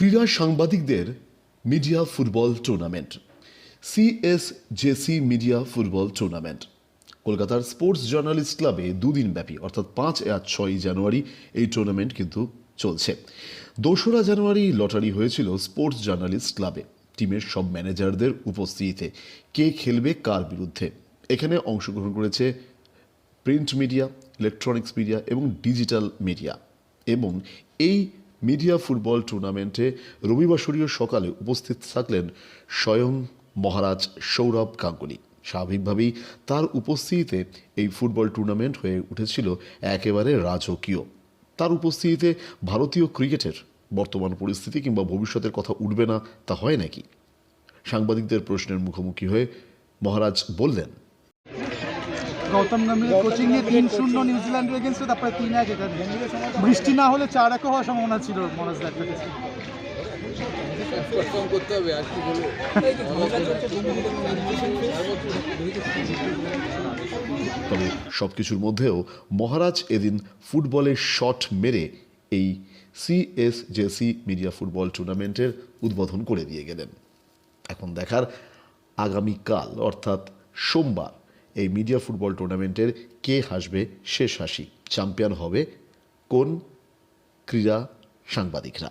ক্রীড়া সাংবাদিকদের media football tournament, CSJC media football tournament কলকাতার স্পোর্টস জার্নালিস্ট ক্লাবে দুদিন ব্যাপী অর্থাৎ 5 আর 6 জানুয়ারি এই টুর্নামেন্ট কিন্তু চলছে। 2রা জানুয়ারি লটারি হয়েছিল স্পোর্টস জার্নালিস্ট ক্লাবে টিমের সব ম্যানেজারদের উপস্থিতিতে কে খেলবে কার বিরুদ্ধে। এখানে অংশগ্রহণ করেছে প্রিন্ট মিডিয়া, ইলেকট্রনিক্স মিডিয়া এবং ডিজিটাল মিডিয়া। এবং এই মিডিয়া ফুটবল টুর্নামেন্টে রবিবাসরীয় সকালে উপস্থিত থাকলেন স্বয়ং মহারাজ সৌরভ গাঙ্গুলি। স্বাভাবিকভাবেই তার উপস্থিতিতে এই ফুটবল টুর্নামেন্ট হয়ে উঠেছিল একেবারে রাজকীয়। তার উপস্থিতিতে ভারতীয় ক্রিকেটের বর্তমান পরিস্থিতি কিংবা ভবিষ্যতের কথা উঠবে না তা হয় নাকি? সাংবাদিকদের প্রশ্নের মুখোমুখি হয়ে মহারাজ বললেন, গৌতম গম্ভীর কোচিং নিয়ে 3-0 নিউজিল্যান্ডের এগেন্স্টে, তারপরে 3-1 এটা বৃষ্টি না হলে 4-1 হওয়ার সম্ভাবনা ছিল মনোজদার কাছে। করতে হবে আর কি বলবো। তবে সবকিছুর মধ্যেও মহারাজ এদিন ফুটবলের শট মেরে এই সিএসজেসি মিডিয়া ফুটবল টুর্নামেন্টের উদ্বোধন করে দিয়ে গেলেন। এখন দেখার আগামীকাল অর্থাৎ সোমবার এই মিডিয়া ফুটবল টুর্নামেন্টের কে হাসবে শেষ হাসি, চ্যাম্পিয়ন হবে কোন ক্রীড়া সাংবাদিকরা।